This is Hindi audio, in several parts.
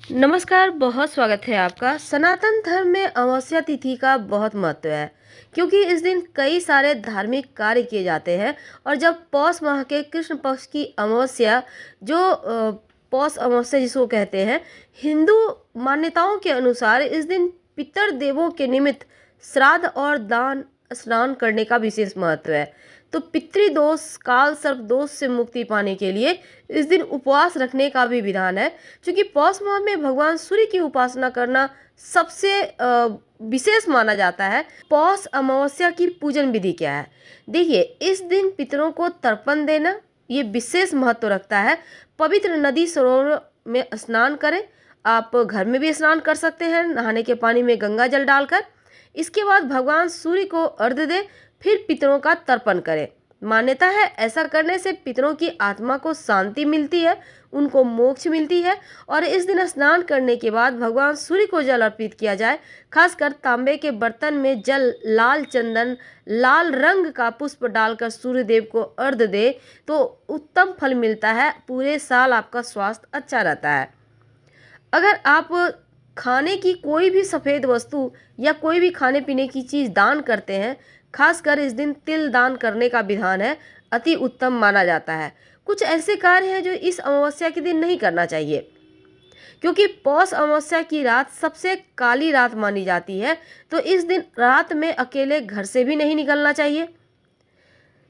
नमस्कार, बहुत स्वागत है आपका। सनातन धर्म में अमावस्या तिथि का बहुत महत्व है, क्योंकि इस दिन कई सारे धार्मिक कार्य किए जाते हैं। और जब पौष माह के कृष्ण पक्ष की अमावस्या, जो पौष अमावस्या जिसको कहते हैं, हिंदू मान्यताओं के अनुसार इस दिन पितर देवों के निमित्त श्राद्ध और दान स्नान करने का विशेष महत्व है। तो पितृदोष काल सर्प दोष से मुक्ति पाने के लिए इस दिन उपवास रखने का भी विधान है। क्योंकि पौष माह में भगवान सूर्य की उपासना करना सबसे विशेष माना जाता है। पौष अमावस्या की पूजन विधि क्या है? देखिए, इस दिन पितरों को तर्पण देना ये विशेष महत्व रखता है। पवित्र नदी सरोवर में स्नान करें। आप घर में भी स्नान कर सकते हैं, नहाने के पानी में गंगा जल डालकर। इसके बाद भगवान सूर्य को अर्घ्य दें, फिर पितरों का तर्पण करें। मान्यता है ऐसा करने से पितरों की आत्मा को शांति मिलती है, उनको मोक्ष मिलती है। और इस दिन स्नान करने के बाद भगवान सूर्य को जल अर्पित किया जाए। खासकर तांबे के बर्तन में जल, लाल चंदन, लाल रंग का पुष्प डालकर सूर्य देव को अर्घ्य दे तो उत्तम फल मिलता है। पूरे साल आपका स्वास्थ्य अच्छा रहता है। अगर आप खाने की कोई भी सफ़ेद वस्तु या कोई भी खाने पीने की चीज़ दान करते हैं, खासकर इस दिन तिल दान करने का विधान है, अति उत्तम माना जाता है। कुछ ऐसे कार्य हैं जो इस अमावस्या के दिन नहीं करना चाहिए, क्योंकि पौष अमावस्या की रात सबसे काली रात मानी जाती है। तो इस दिन रात में अकेले घर से भी नहीं निकलना चाहिए।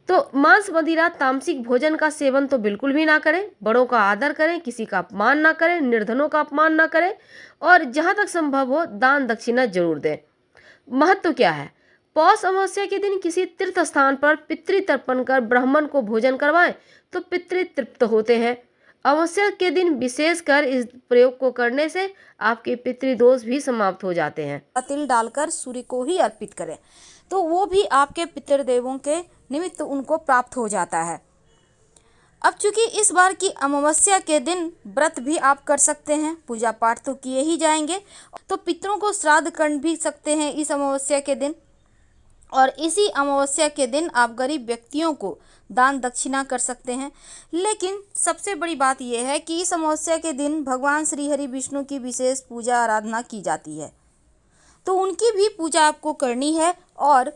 तो मांस मदिरा तामसिक भोजन का सेवन तो बिल्कुल भी ना करें। बड़ों का आदर करें, किसी का अपमान ना करें, निर्धनों का अपमान ना करें, और जहाँ तक संभव हो दान दक्षिणा जरूर दें। महत्व क्या है? पौष अमावस्या के दिन किसी तीर्थ स्थान पर पितृ तर्पण कर ब्राह्मण को भोजन करवाएं तो पितृ तृप्त होते हैं। अमावस्या के दिन विशेषकर इस प्रयोग को करने से आपके पितृदोष भी समाप्त हो जाते हैं। तिल डालकर सूर्य को ही अर्पित करें तो वो भी आपके पितृदेवों के निमित्त उनको प्राप्त हो जाता है। अब चूंकि इस बार की अमावस्या के दिन व्रत भी आप कर सकते हैं, पूजा पाठ तो किए ही जाएंगे, तो पितरों को श्राद्ध कर भी सकते हैं इस अमावस्या के दिन। और इसी अमावस्या के दिन आप गरीब व्यक्तियों को दान दक्षिणा कर सकते हैं। लेकिन सबसे बड़ी बात यह है कि इस अमावस्या के दिन भगवान श्री हरि विष्णु की विशेष पूजा आराधना की जाती है, तो उनकी भी पूजा आपको करनी है। और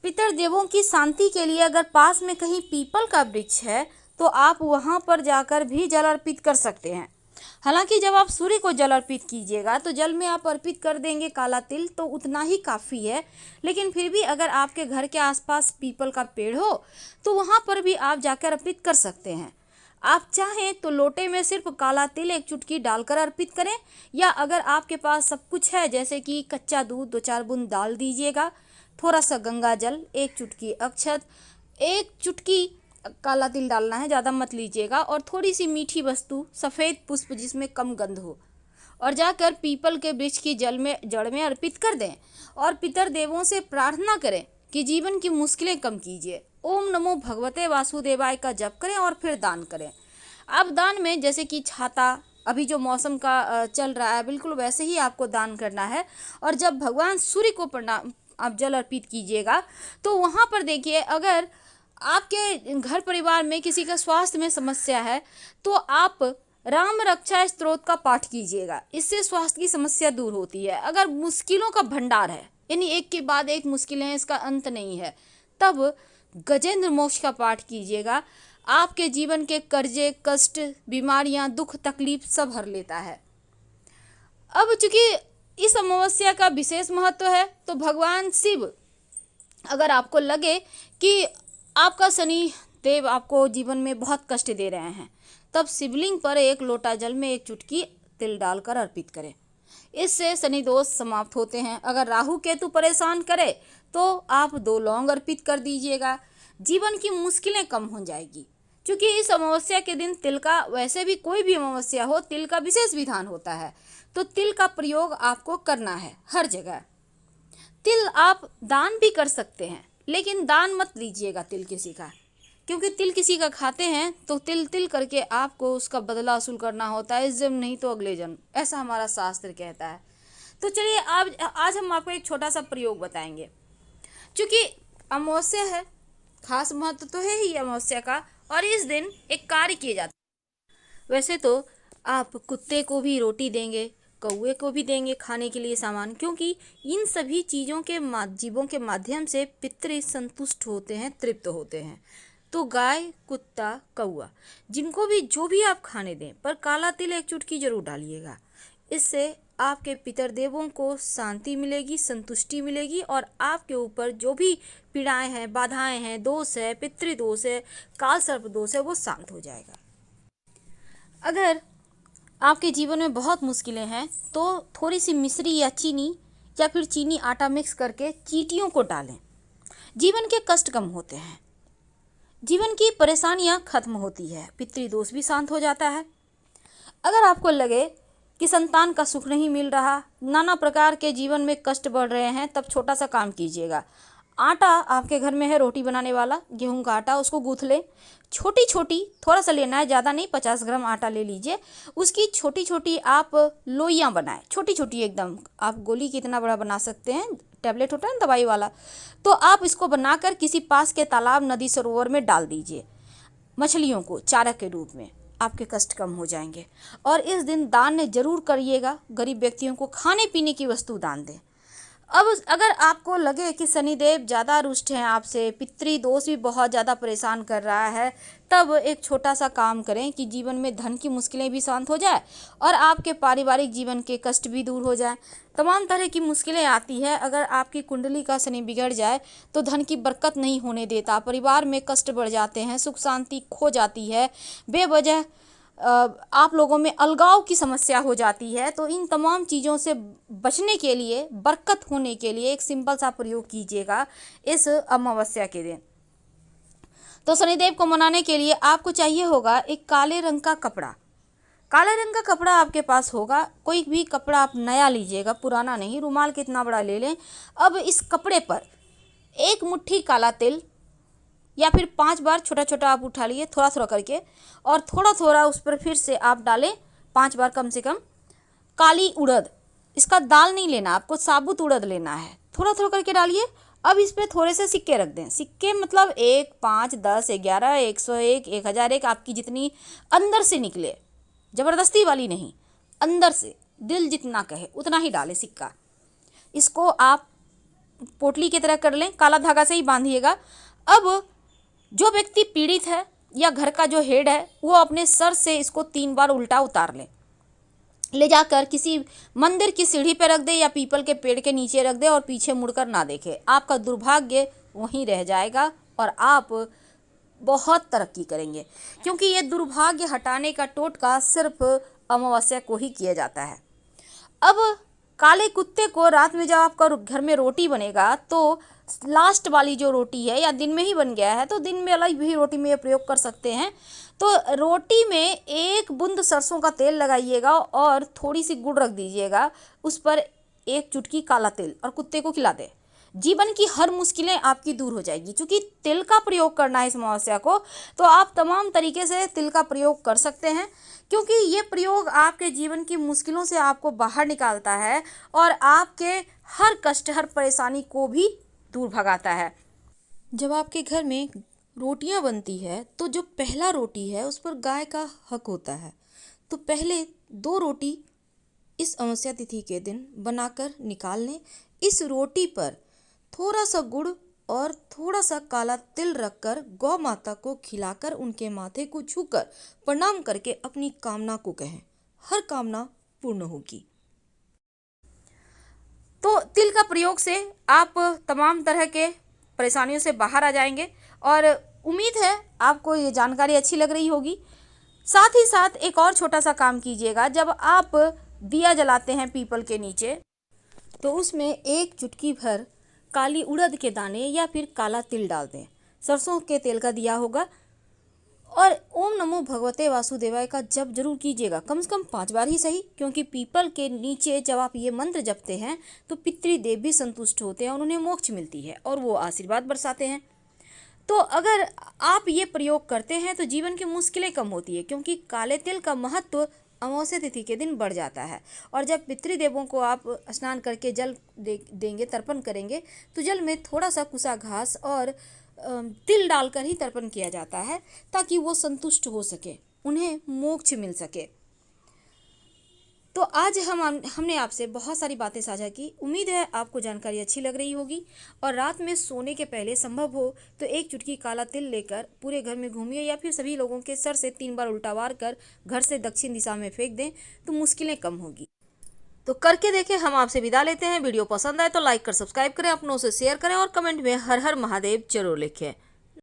पितृदेवों की शांति के लिए अगर पास में कहीं पीपल का वृक्ष है तो आप वहां पर जाकर भी जल अर्पित कर सकते हैं। हालांकि जब आप सूर्य को जल अर्पित कीजिएगा तो जल में आप अर्पित कर देंगे काला तिल, तो उतना ही काफ़ी है। लेकिन फिर भी अगर आपके घर के आसपास पीपल का पेड़ हो तो वहाँ पर भी आप जाकर अर्पित कर सकते हैं। आप चाहें तो लोटे में सिर्फ काला तिल एक चुटकी डालकर अर्पित करें, या अगर आपके पास सब कुछ है जैसे कि कच्चा दूध 2-4 बूंद डाल दीजिएगा, थोड़ा सा गंगा जल, एक चुटकी अक्षत, एक चुटकी काला तिल डालना है, ज़्यादा मत लीजिएगा, और थोड़ी सी मीठी वस्तु, सफ़ेद पुष्प जिसमें कम गंध हो, और जाकर पीपल के वृक्ष की जड़ में अर्पित कर दें। और पितर देवों से प्रार्थना करें कि जीवन की मुश्किलें कम कीजिए। ओम नमो भगवते वासुदेवाय का जप करें और फिर दान करें। अब दान में जैसे कि छाता, अभी जो मौसम का चल रहा है, बिल्कुल वैसे ही आपको दान करना है। और जब भगवान सूर्य को प्रणाम आप जल अर्पित कीजिएगा तो वहाँ पर देखिए, अगर आपके घर परिवार में किसी का स्वास्थ्य में समस्या है तो आप राम रक्षा स्तोत्र का पाठ कीजिएगा, इससे स्वास्थ्य की समस्या दूर होती है। अगर मुश्किलों का भंडार है, यानी एक के बाद एक मुश्किलें हैं, इसका अंत नहीं है, तब गजेंद्र मोक्ष का पाठ कीजिएगा। आपके जीवन के कर्जे, कष्ट, बीमारियां, दुख, तकलीफ सब हर लेता है। अब चूंकि इस अमावस्या का विशेष महत्व है तो भगवान शिव, अगर आपको लगे कि आपका शनि देव आपको जीवन में बहुत कष्ट दे रहे हैं, तब शिवलिंग पर एक लोटा जल में एक चुटकी तिल डालकर अर्पित करें, इससे शनि दोष समाप्त होते हैं। अगर राहु केतु परेशान करे तो आप 2 लौंग अर्पित कर दीजिएगा, जीवन की मुश्किलें कम हो जाएगी। क्योंकि इस अमावस्या के दिन तिल का, वैसे भी कोई भी अमावस्या हो, तिल का विशेष विधान होता है, तो तिल का प्रयोग आपको करना है हर जगह। तिल आप दान भी कर सकते हैं, लेकिन दान मत लीजिएगा तिल किसी का, क्योंकि तिल किसी का खाते हैं तो तिल तिल करके आपको उसका बदला वसूल करना होता है, इस जन्म नहीं तो अगले जन्म, ऐसा हमारा शास्त्र कहता है। तो चलिए आज हम आपको एक छोटा सा प्रयोग बताएंगे। क्योंकि अमावस्या है, खास महत्व तो है ही अमावस्या का, और इस दिन एक कार्य किया जाता है। वैसे तो आप कुत्ते को भी रोटी देंगे, कौवे को भी देंगे खाने के लिए सामान, क्योंकि इन सभी चीज़ों के जीवों के माध्यम से पितृ संतुष्ट होते हैं, तृप्त होते हैं। तो गाय, कुत्ता, कौवा, जिनको भी जो भी आप खाने दें, पर काला तिल एक चुटकी जरूर डालिएगा। इससे आपके पितर देवों को शांति मिलेगी, संतुष्टि मिलेगी, और आपके ऊपर जो भी पीड़ाएं हैं, बाधाएं हैं, दोष है, पितृदोष है, काल सर्प दोष है, वो शांत हो जाएगा। अगर आपके जीवन में बहुत मुश्किलें हैं तो थोड़ी सी मिश्री या चीनी या फिर चीनी आटा मिक्स करके चींटियों को डालें। जीवन के कष्ट कम होते हैं, जीवन की परेशानियां खत्म होती है, पितृदोष भी शांत हो जाता है। अगर आपको लगे कि संतान का सुख नहीं मिल रहा, नाना प्रकार के जीवन में कष्ट बढ़ रहे हैं, तब छोटा सा काम कीजिएगा। आटा आपके घर में है रोटी बनाने वाला, गेहूं का आटा, उसको गूँथ लें। छोटी छोटी, थोड़ा सा लेना है, ज़्यादा नहीं, 50 ग्राम आटा ले लीजिए। उसकी छोटी छोटी आप लोइयाँ बनाएं, छोटी छोटी एकदम। आप गोली कितना बड़ा बना सकते हैं, टैबलेट होता है ना दवाई वाला, तो आप इसको बनाकर किसी पास के तालाब, नदी, सरोवर में डाल दीजिए मछलियों को चारा के रूप में। आपके कष्ट कम हो जाएंगे। और इस दिन दान जरूर करिएगा, गरीब व्यक्तियों को खाने पीने की वस्तु दान दें। अब अगर आपको लगे कि शनिदेव ज़्यादा रुष्ट हैं आपसे, पितृदोष भी बहुत ज़्यादा परेशान कर रहा है, तब एक छोटा सा काम करें कि जीवन में धन की मुश्किलें भी शांत हो जाए और आपके पारिवारिक जीवन के कष्ट भी दूर हो जाए। तमाम तरह की मुश्किलें आती है, अगर आपकी कुंडली का शनि बिगड़ जाए तो धन की बरकत नहीं होने देता, परिवार में कष्ट बढ़ जाते हैं, सुख शांति खो जाती है, बेवजह आप लोगों में अलगाव की समस्या हो जाती है। तो इन तमाम चीज़ों से बचने के लिए, बरकत होने के लिए एक सिंपल सा प्रयोग कीजिएगा इस अमावस्या के दिन। तो शनिदेव को मनाने के लिए आपको चाहिए होगा एक काले रंग का कपड़ा। काले रंग का कपड़ा आपके पास होगा, कोई भी कपड़ा आप नया लीजिएगा, पुराना नहीं। रुमाल कितना बड़ा ले लें। अब इस कपड़े पर एक मुट्ठी काला तिल या फिर 5 बार छोटा छोटा आप उठा लिए, थोड़ा थोड़ा करके, और थोड़ा थोड़ा उस पर फिर से आप डालें 5 बार कम से कम काली उड़द। इसका दाल नहीं लेना, आपको साबुत उड़द लेना है। थोड़ा थोड़ा करके डालिए। अब इस पर थोड़े से सिक्के रख दें। सिक्के मतलब 1, 5, 10, 11, 101, 1001, आपकी जितनी अंदर से निकले, ज़बरदस्ती वाली नहीं, अंदर से दिल जितना कहे उतना ही डालें सिक्का। इसको आप पोटली की तरह कर लें, काला धागा से ही बांधिएगा। अब जो व्यक्ति पीड़ित है या घर का जो हेड है, वो अपने सर से इसको 3 बार उल्टा उतार ले जाकर किसी मंदिर की सीढ़ी पे रख दे या पीपल के पेड़ के नीचे रख दे और पीछे मुड़कर ना देखे। आपका दुर्भाग्य वहीं रह जाएगा और आप बहुत तरक्की करेंगे, क्योंकि ये दुर्भाग्य हटाने का टोटका सिर्फ अमावस्या को ही किया जाता है। अब काले कुत्ते को रात में जब आपका घर में रोटी बनेगा, तो लास्ट वाली जो रोटी है, या दिन में ही बन गया है तो दिन में अलग भी रोटी में प्रयोग कर सकते हैं। तो रोटी में 1 बूंद सरसों का तेल लगाइएगा और थोड़ी सी गुड़ रख दीजिएगा, उस पर 1 चुटकी काला तिल, और कुत्ते को खिला दे। जीवन की हर मुश्किलें आपकी दूर हो जाएगी। क्योंकि तिल का प्रयोग करना है इस अमावस्या को, तो आप तमाम तरीके से तिल का प्रयोग कर सकते हैं, क्योंकि ये प्रयोग आपके जीवन की मुश्किलों से आपको बाहर निकालता है और आपके हर कष्ट, हर परेशानी को भी दूर भगाता है। जब आपके घर में रोटियां बनती है तो जो पहला रोटी है उस पर गाय का हक होता है। तो पहले 2 रोटी इस अमावस्या तिथि के दिन बनाकर निकाल लें। इस रोटी पर थोड़ा सा गुड़ और थोड़ा सा काला तिल रखकर गौ माता को खिलाकर उनके माथे को छूकर प्रणाम करके अपनी कामना को कहें, हर कामना पूर्ण होगी। तो तिल का प्रयोग से आप तमाम तरह के परेशानियों से बाहर आ जाएंगे और उम्मीद है आपको ये जानकारी अच्छी लग रही होगी। साथ ही साथ एक और छोटा सा काम कीजिएगा, जब आप दिया जलाते हैं पीपल के नीचे, तो उसमें 1 चुटकी भर काली उड़द के दाने या फिर काला तिल डाल दें। सरसों के तेल का दिया होगा, और ओम नमो भगवते वासुदेवाय का जप जरूर कीजिएगा, कम से कम 5 बार ही सही। क्योंकि पीपल के नीचे जब आप ये मंत्र जपते हैं तो पितृदेव भी संतुष्ट होते हैं और उन्हें मोक्ष मिलती है और वो आशीर्वाद बरसाते हैं। तो अगर आप ये प्रयोग करते हैं तो जीवन की मुश्किलें कम होती है, क्योंकि काले तिल का महत्व अमावस्या तिथि के दिन बढ़ जाता है। और जब पितृदेवों को आप स्नान करके जल देंगे, तर्पण करेंगे, तो जल में थोड़ा सा कुसा घास और तिल डालकर ही तर्पण किया जाता है, ताकि वो संतुष्ट हो सके, उन्हें मोक्ष मिल सके। तो आज हमने आपसे बहुत सारी बातें साझा की। उम्मीद है आपको जानकारी अच्छी लग रही होगी। और रात में सोने के पहले संभव हो तो एक चुटकी काला तिल लेकर पूरे घर में घूमिए, या फिर सभी लोगों के सर से 3 बार उल्टा वार कर घर से दक्षिण दिशा में फेंक दें तो मुश्किलें कम होगी। तो करके देखें। हम आपसे विदा लेते हैं। वीडियो पसंद आए तो लाइक कर सब्सक्राइब करें, अपनों से शेयर करें और कमेंट में हर हर महादेव जरूर लिखें।